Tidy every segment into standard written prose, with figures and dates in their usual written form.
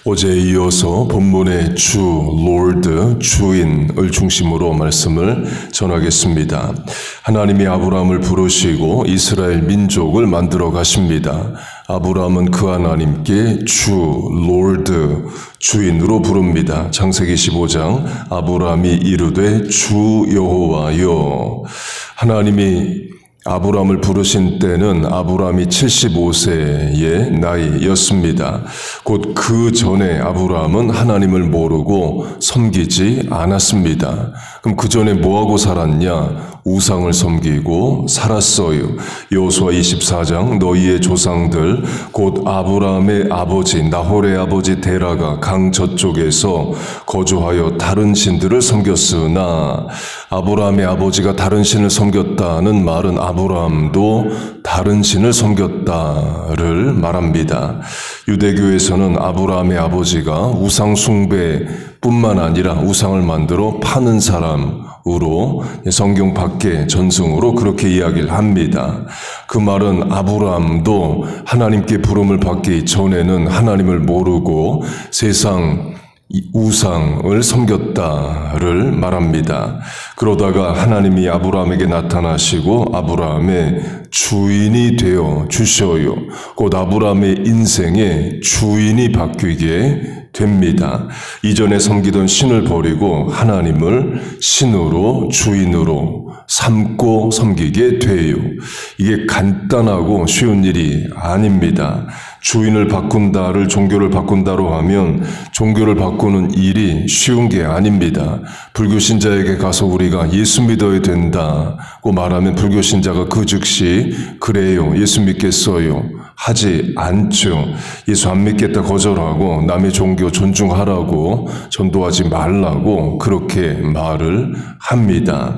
어제에 이어서 본문의 주, 롤드, 주인을 중심으로 말씀을 전하겠습니다. 하나님이 아브라함을 부르시고 이스라엘 민족을 만들어 가십니다. 아브라함은 그 하나님께 주, 롤드, 주인으로 부릅니다. 창세기 15장 아브라함이 이르되 주 여호와여. 하나님이 아브라함을 부르신 때는 아브라함이 75세의 나이였습니다. 곧 그 전에 아브라함은 하나님을 모르고 섬기지 않았습니다. 그럼 그 전에 뭐하고 살았냐? 우상을 섬기고 살았어요. 여호수아 24장 너희의 조상들 곧 아브라함의 아버지 나홀의 아버지 데라가 강 저쪽에서 거주하여 다른 신들을 섬겼으나 아브라함의 아버지가 다른 신을 섬겼다는 말은 아브라함도 다른 신을 섬겼다를 말합니다. 유대교에서는 아브라함의 아버지가 우상 숭배뿐만 아니라 우상을 만들어 파는 사람으로 성경 밖의 전승으로 그렇게 이야기를 합니다. 그 말은 아브라함도 하나님께 부름을 받기 전에는 하나님을 모르고 세상 우상을 섬겼다를 말합니다. 그러다가 하나님이 아브라함에게 나타나시고 아브라함의 주인이 되어 주셔요. 곧 아브라함의 인생의 주인이 바뀌게 됩니다. 이전에 섬기던 신을 버리고 하나님을 신으로 주인으로 삼고 섬기게 돼요. 이게 간단하고 쉬운 일이 아닙니다. 주인을 바꾼다를 종교를 바꾼다로 하면 종교를 바꾸는 일이 쉬운 게 아닙니다. 불교 신자에게 가서 우리가 예수 믿어야 된다고 말하면 불교 신자가 그 즉시 그래요, 예수 믿겠어요 하지 않죠. 예수 안 믿겠다 거절하고 남의 종교 존중하라고 전도하지 말라고 그렇게 말을 합니다.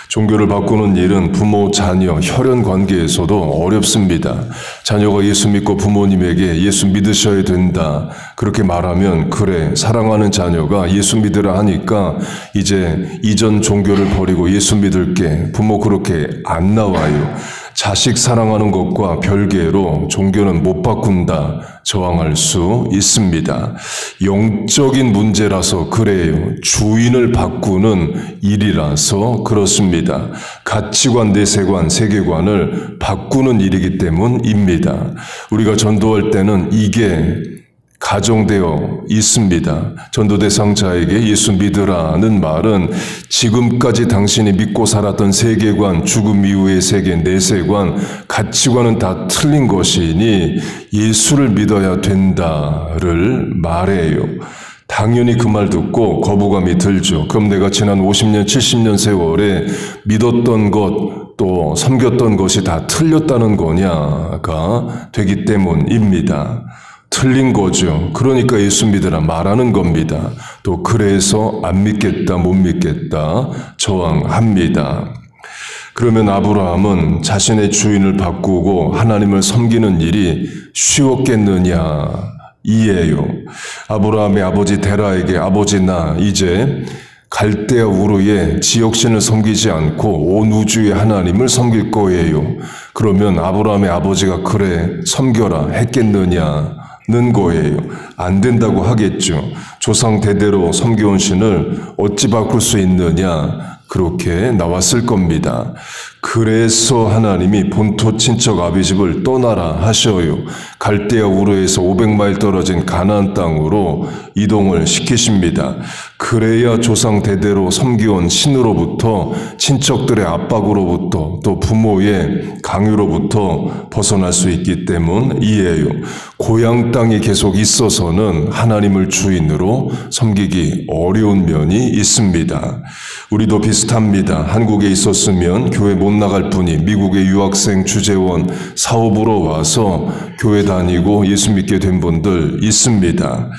종교를 바꾸는 일은 부모, 자녀, 혈연 관계에서도 어렵습니다. 자녀가 예수 믿고 부모님에게 예수 믿으셔야 된다 그렇게 말하면 그래 사랑하는 자녀가 예수 믿으라 하니까 이제 이전 종교를 버리고 예수 믿을게 부모 그렇게 안 나와요. 자식 사랑하는 것과 별개로 종교는 못 바꾼다 저항할 수 있습니다. 영적인 문제라서 그래요. 주인을 바꾸는 일이라서 그렇습니다. 가치관, 내세관, 세계관을 바꾸는 일이기 때문입니다. 우리가 전도할 때는 이게 가정되어 있습니다. 전도 대상자에게 예수 믿으라는 말은 지금까지 당신이 믿고 살았던 세계관, 죽음 이후의 세계, 내세관, 가치관은 다 틀린 것이니 예수를 믿어야 된다를 말해요. 당연히 그 말 듣고 거부감이 들죠. 그럼 내가 지난 50년, 70년 세월에 믿었던 것, 또 섬겼던 것이 다 틀렸다는 거냐가 되기 때문입니다. 틀린 거죠. 그러니까 예수 믿으라 말하는 겁니다. 또 그래서 안 믿겠다, 못 믿겠다 저항합니다. 그러면 아브라함은 자신의 주인을 바꾸고 하나님을 섬기는 일이 쉬웠겠느냐 이에요. 아브라함의 아버지 데라에게 아버지 나 이제 갈대아 우르의 지역신을 섬기지 않고 온 우주의 하나님을 섬길 거예요. 그러면 아브라함의 아버지가 그래 섬겨라 했겠느냐 는 거예요. 안 된다고 하겠죠. 조상 대대로 섬겨온 신을 어찌 바꿀 수 있느냐 그렇게 나왔을 겁니다. 그래서 하나님이 본토 친척 아비집을 떠나라 하셔요. 갈대아 우르에서 500마일 떨어진 가나안 땅으로 이동을 시키십니다. 그래야 조상 대대로 섬겨온 신으로부터 친척들의 압박으로부터 또 부모의 강요로부터 벗어날 수 있기 때문이에요. 고향 땅이 계속 있어서는 하나님을 주인으로 섬기기 어려운 면이 있습니다. 우리도 비슷합니다. 한국에 있었으면 교회 못 나갈 뿐이 미국의 유학생 주재원 사업으로 와서 교회 다니고 예수 믿게 된 분들 있습니다.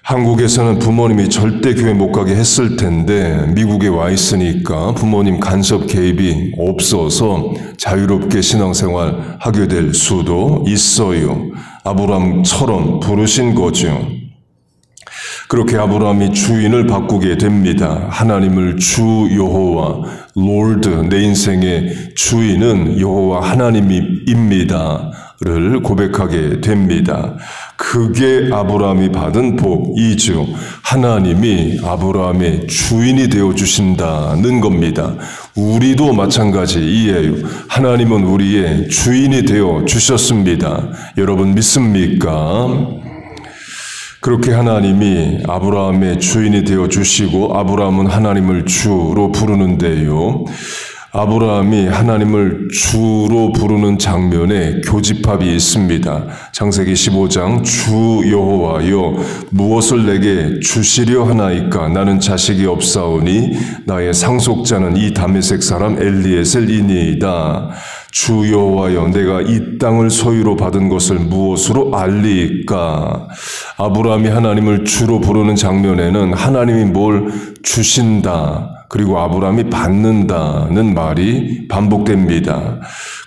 한국에서는 부모님이 절대 교회 못 가게 했을 텐데 미국에 와 있으니까 부모님 간섭 개입이 없어서 자유롭게 신앙생활 하게 될 수도 있어요. 아브라함처럼 부르신 거죠. 그렇게 아브라함이 주인을 바꾸게 됩니다. 하나님을 주 여호와, 롤드, 내 인생의 주인은 여호와 하나님입니다. 를 고백하게 됩니다. 그게 아브라함이 받은 복이죠. 하나님이 아브라함의 주인이 되어주신다는 겁니다. 우리도 마찬가지이에요. 하나님은 우리의 주인이 되어주셨습니다. 여러분 믿습니까? 그렇게 하나님이 아브라함의 주인이 되어주시고 아브라함은 하나님을 주로 부르는데요. 아브라함이 하나님을 주로 부르는 장면에 교집합이 있습니다. 창세기 15장 주 여호와여 무엇을 내게 주시려 하나이까 나는 자식이 없사오니 나의 상속자는 이 다메섹 사람 엘리에셀이니이다. 주 여호와여 내가 이 땅을 소유로 받은 것을 무엇으로 알리이까. 아브라함이 하나님을 주로 부르는 장면에는 하나님이 뭘 주신다 그리고 아브라함이 받는다는 말이 반복됩니다.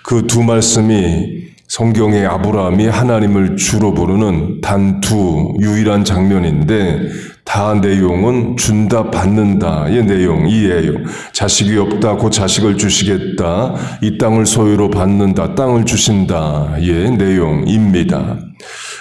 그 두 말씀이 성경에 아브라함이 하나님을 주로 부르는 단 두 유일한 장면인데 다 내용은 준다 받는다의 내용이에요. 자식이 없다 곧 자식을 주시겠다. 이 땅을 소유로 받는다 땅을 주신다의 내용입니다.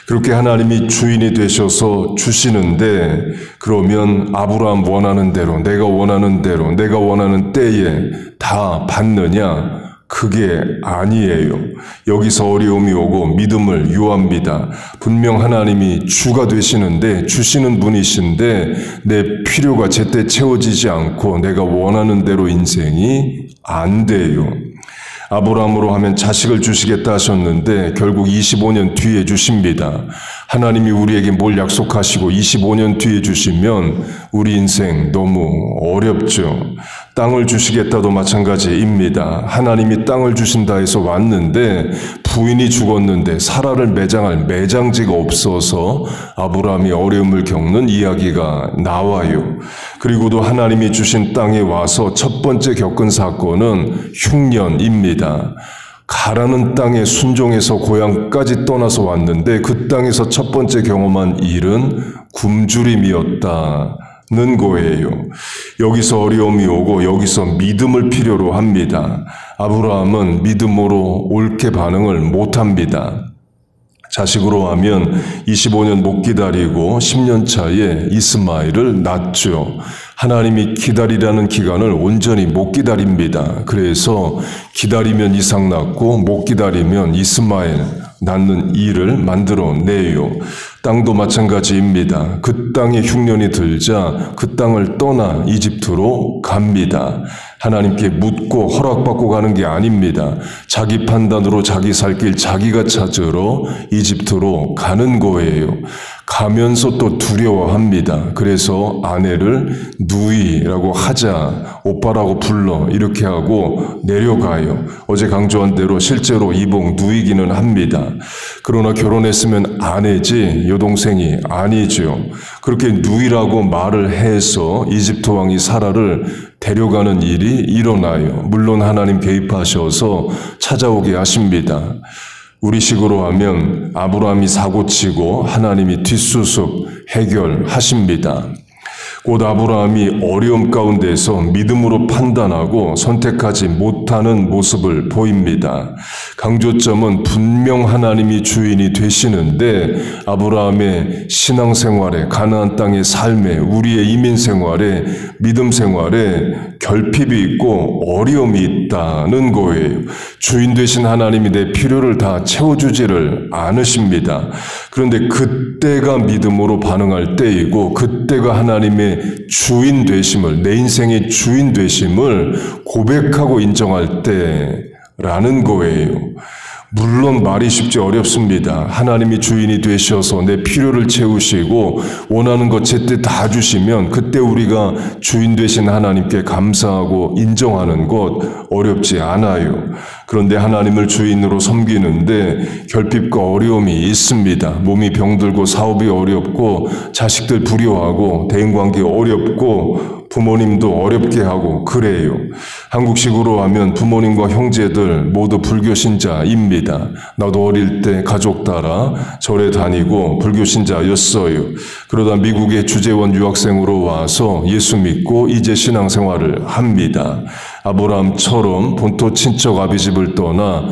그렇게 하나님이 주인이 되셔서 주시는데 그러면 아브라함 원하는 대로 내가 원하는 대로 내가 원하는 때에 다 받느냐? 그게 아니에요. 여기서 어려움이 오고 믿음을 요합니다. 분명 하나님이 주가 되시는데 주시는 분이신데 내 필요가 제때 채워지지 않고 내가 원하는 대로 인생이 안 돼요. 아브라함으로 하면 자식을 주시겠다 하셨는데 결국 25년 뒤에 주십니다. 하나님이 우리에게 뭘 약속하시고 25년 뒤에 주시면 우리 인생 너무 어렵죠. 땅을 주시겠다도 마찬가지입니다. 하나님이 땅을 주신다 해서 왔는데 부인이 죽었는데 사라를 매장할 매장지가 없어서 아브라함이 어려움을 겪는 이야기가 나와요. 그리고도 하나님이 주신 땅에 와서 첫 번째 겪은 사건은 흉년입니다. 가라는 땅에 순종해서 고향까지 떠나서 왔는데 그 땅에서 첫 번째 경험한 일은 굶주림이었다는 거예요. 여기서 어려움이 오고 여기서 믿음을 필요로 합니다. 아브라함은 믿음으로 옳게 반응을 못합니다. 자식으로 하면 25년 못 기다리고 10년 차에 이스마엘을 낳죠. 하나님이 기다리라는 기간을 온전히 못 기다립니다. 그래서 기다리면 이삭 낳고 못 기다리면 이스마엘 낳는 일을 만들어내요. 땅도 마찬가지입니다. 그 땅에 흉년이 들자 그 땅을 떠나 이집트로 갑니다. 하나님께 묻고 허락받고 가는 게 아닙니다. 자기 판단으로 자기 살 길 자기가 찾으러 이집트로 가는 거예요. 가면서 또 두려워합니다. 그래서 아내를 누이라고 하자, 오빠라고 불러 이렇게 하고 내려가요. 어제 강조한 대로 실제로 이복 누이기는 합니다. 그러나 결혼했으면 아내지 여동생이 아니죠. 그렇게 누이라고 말을 해서 이집트 왕이 사라를 데려가는 일이 일어나요. 물론 하나님 개입하셔서 찾아오게 하십니다. 우리식으로 하면 아브라함이 사고치고 하나님이 뒷수습 해결하십니다. 곧 아브라함이 어려움 가운데서 믿음으로 판단하고 선택하지 못하는 모습을 보입니다. 강조점은 분명 하나님이 주인이 되시는데 아브라함의 신앙생활에 가나안 땅의 삶에 우리의 이민생활에 믿음생활에 결핍이 있고 어려움이 있다는 거예요. 주인 되신 하나님이 내 필요를 다 채워주지를 않으십니다. 그런데 그때가 믿음으로 반응할 때이고 그때가 하나님의 주인 되심을 내 인생의 주인 되심을 고백하고 인정할 때라는 거예요. 물론 말이 쉽지 어렵습니다. 하나님이 주인이 되셔서 내 필요를 채우시고 원하는 것 제때 다 주시면 그때 우리가 주인 되신 하나님께 감사하고 인정하는 것 어렵지 않아요. 그런데 하나님을 주인으로 섬기는데 결핍과 어려움이 있습니다. 몸이 병들고 사업이 어렵고 자식들 불효하고 대인관계 어렵고 부모님도 어렵게 하고 그래요. 한국식으로 하면 부모님과 형제들 모두 불교 신자입니다. 나도 어릴 때 가족 따라 절에 다니고 불교 신자였어요. 그러다 미국에 주재원 유학생으로 와서 예수 믿고 이제 신앙생활을 합니다. 아브라함처럼 본토 친척 아비집을 떠나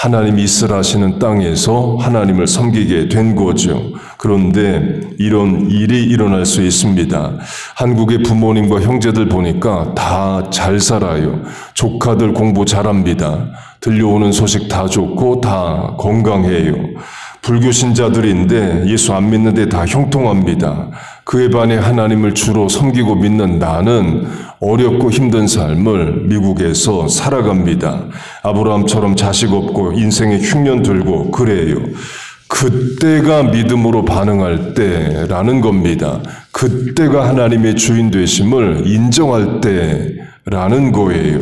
하나님이 있으라 하시는 땅에서 하나님을 섬기게 된 거죠. 그런데 이런 일이 일어날 수 있습니다. 한국의 부모님과 형제들 보니까 다 잘 살아요. 조카들 공부 잘합니다. 들려오는 소식 다 좋고 다 건강해요. 불교 신자들인데 예수 안 믿는데 다 형통합니다. 그에 반해 하나님을 주로 섬기고 믿는 나는 어렵고 힘든 삶을 미국에서 살아갑니다. 아브라함처럼 자식 없고 인생에 흉년 들고 그래요. 그때가 믿음으로 반응할 때라는 겁니다. 그때가 하나님의 주인 되심을 인정할 때라는 거예요.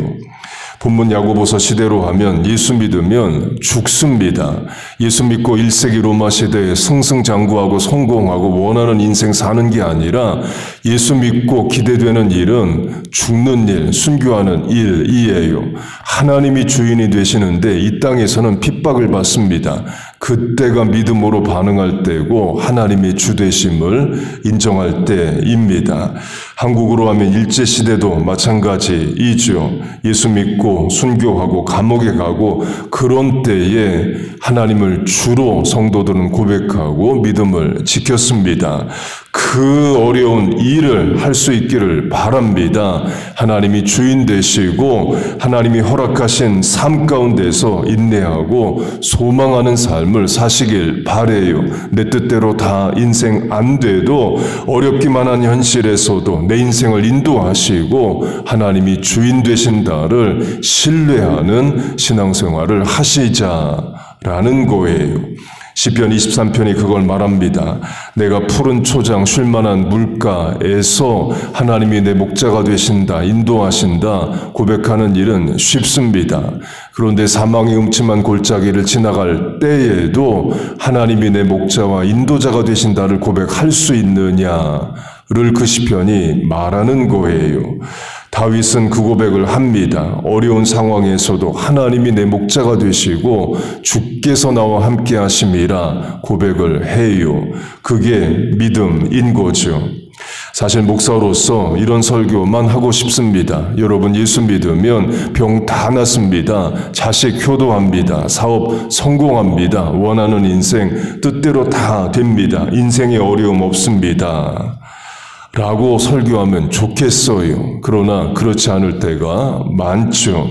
본문 야고보서 시대로 하면 예수 믿으면 죽습니다. 예수 믿고 1세기 로마 시대에 승승장구하고 성공하고 원하는 인생 사는 게 아니라 예수 믿고 기대되는 일은 죽는 일, 순교하는 일이에요. 하나님이 주인이 되시는데 이 땅에서는 핍박을 받습니다. 그때가 믿음으로 반응할 때고 하나님의 주되심을 인정할 때입니다. 한국으로 하면 일제시대도 마찬가지이죠. 예수 믿고 순교하고 감옥에 가고 그런 때에 하나님을 주로 성도들은 고백하고 믿음을 지켰습니다. 그 어려운 일을 할 수 있기를 바랍니다. 하나님이 주인 되시고 하나님이 허락하신 삶 가운데서 인내하고 소망하는 삶을 사시길 바래요. 내 뜻대로 다 인생 안 돼도 어렵기만 한 현실에서도 내 인생을 인도하시고 하나님이 주인 되신다를 신뢰하는 신앙생활을 하시자라는 거예요. 시편 23편이 그걸 말합니다. 내가 푸른 초장 쉴만한 물가에서 하나님이 내 목자가 되신다, 인도하신다 고백하는 일은 쉽습니다. 그런데 사망의 음침한 골짜기를 지나갈 때에도 하나님이 내 목자와 인도자가 되신다를 고백할 수 있느냐를 그 시편이 말하는 거예요. 다윗은 그 고백을 합니다. 어려운 상황에서도 하나님이 내 목자가 되시고 주께서 나와 함께 하심이라 고백을 해요. 그게 믿음인 거죠. 사실 목사로서 이런 설교만 하고 싶습니다. 여러분 예수 믿으면 병 다 낫습니다. 자식 효도합니다. 사업 성공합니다. 원하는 인생 뜻대로 다 됩니다. 인생에 어려움 없습니다. 라고 설교하면 좋겠어요. 그러나 그렇지 않을 때가 많죠.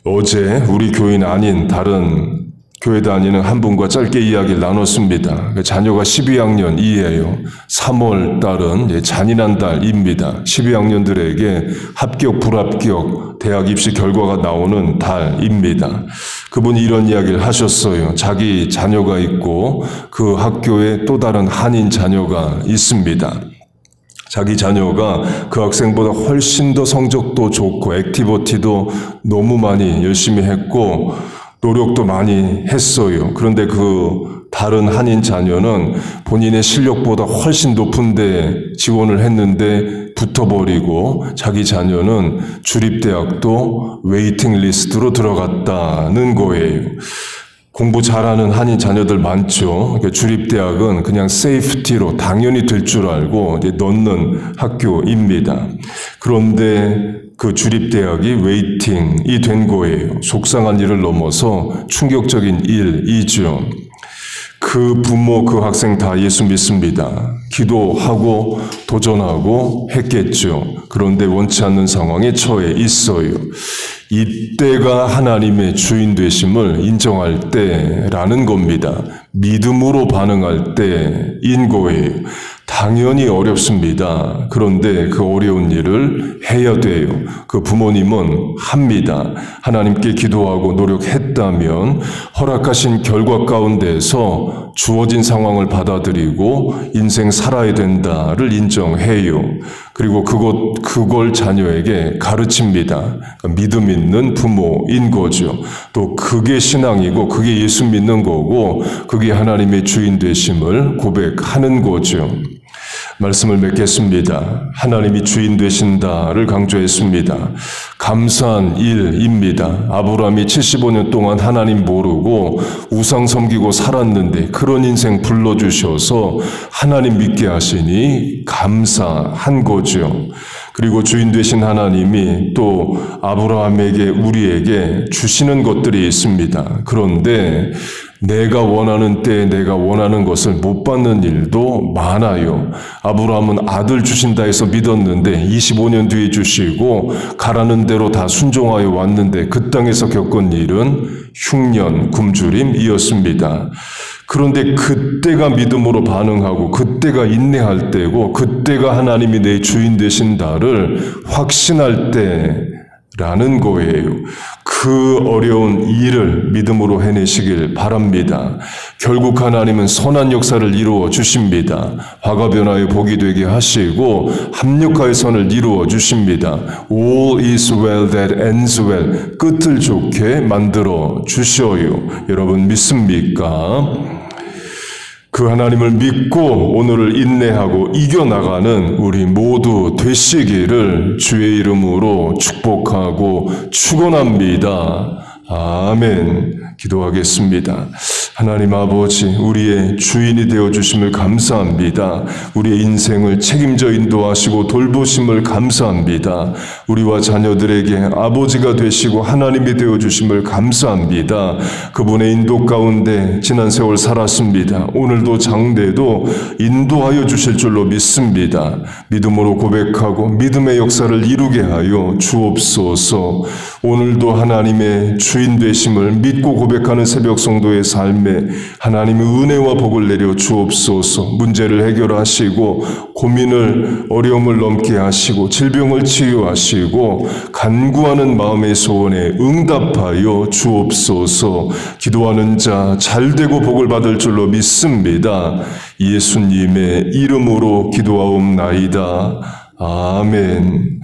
어제 우리 교인 아닌 다른 교회 다니는 한 분과 짧게 이야기를 나눴습니다. 자녀가 12학년이에요. 3월 달은 잔인한 달입니다. 12학년들에게 합격, 불합격, 대학 입시 결과가 나오는 달입니다. 그분이 이런 이야기를 하셨어요. 자기 자녀가 있고 그 학교에 또 다른 한인 자녀가 있습니다. 자기 자녀가 그 학생보다 훨씬 더 성적도 좋고 액티비티도 너무 많이 열심히 했고 노력도 많이 했어요. 그런데 그 다른 한인 자녀는 본인의 실력보다 훨씬 높은데 지원을 했는데 붙어버리고 자기 자녀는 주립대학도 웨이팅 리스트로 들어갔다는 거예요. 공부 잘하는 한인 자녀들 많죠. 주립대학은 그냥 세이프티로 당연히 될 줄 알고 넣는 학교입니다. 그런데 그 주립대학이 웨이팅이 된 거예요. 속상한 일을 넘어서 충격적인 일이죠. 그 부모, 그 학생 다 예수 믿습니다. 기도하고 도전하고 했겠죠. 그런데 원치 않는 상황에 처해 있어요. 이때가 하나님의 주인 되심을 인정할 때라는 겁니다. 믿음으로 반응할 때인 거예요. 당연히 어렵습니다. 그런데 그 어려운 일을 해야 돼요. 그 부모님은 합니다. 하나님께 기도하고 노력했다면 허락하신 결과 가운데서 주어진 상황을 받아들이고 인생 살아야 된다를 인정해요. 그리고 그걸 자녀에게 가르칩니다. 믿음 있는 부모인 거죠. 또 그게 신앙이고 그게 예수 믿는 거고 그게 하나님의 주인 되심을 고백하는 거죠. 말씀을 맺겠습니다. 하나님이 주인 되신다를 강조했습니다. 감사한 일입니다. 아브라함이 75년 동안 하나님 모르고 우상 섬기고 살았는데 그런 인생 불러주셔서 하나님 믿게 하시니 감사한 거죠. 그리고 주인 되신 하나님이 또 아브라함에게, 우리에게 주시는 것들이 있습니다. 그런데 내가 원하는 때에 내가 원하는 것을 못 받는 일도 많아요. 아브라함은 아들 주신다 해서 믿었는데 25년 뒤에 주시고 가라는 대로 다 순종하여 왔는데 그 땅에서 겪은 일은 흉년, 굶주림이었습니다. 그런데 그때가 믿음으로 반응하고 그때가 인내할 때고 그때가 하나님이 내 주인 되신다를 확신할 때라는 거예요. 그 어려운 일을 믿음으로 해내시길 바랍니다. 결국 하나님은 선한 역사를 이루어 주십니다. 화가 변화의 복이 되게 하시고 합력하여 선을 이루어 주십니다. All is well that ends well. 끝을 좋게 만들어 주셔요. 여러분 믿습니까? 그 하나님을 믿고 오늘을 인내하고 이겨나가는 우리 모두 되시기를 주의 이름으로 축복하고 축원합니다. 아멘. 기도하겠습니다. 하나님 아버지, 우리의 주인이 되어주심을 감사합니다. 우리의 인생을 책임져 인도하시고 돌보심을 감사합니다. 우리와 자녀들에게 아버지가 되시고 하나님이 되어주심을 감사합니다. 그분의 인도 가운데 지난 세월 살았습니다. 오늘도 장대도 인도하여 주실 줄로 믿습니다. 믿음으로 고백하고 믿음의 역사를 이루게 하여 주옵소서. 오늘도 하나님의 주인 되심을 믿고 고백하는 새벽 성도의 삶에 하나님의 은혜와 복을 내려 주옵소서. 문제를 해결하시고 고민을 어려움을 넘게 하시고 질병을 치유하시고 간구하는 마음의 소원에 응답하여 주옵소서. 기도하는 자 잘되고 복을 받을 줄로 믿습니다. 예수님의 이름으로 기도하옵나이다. 아멘.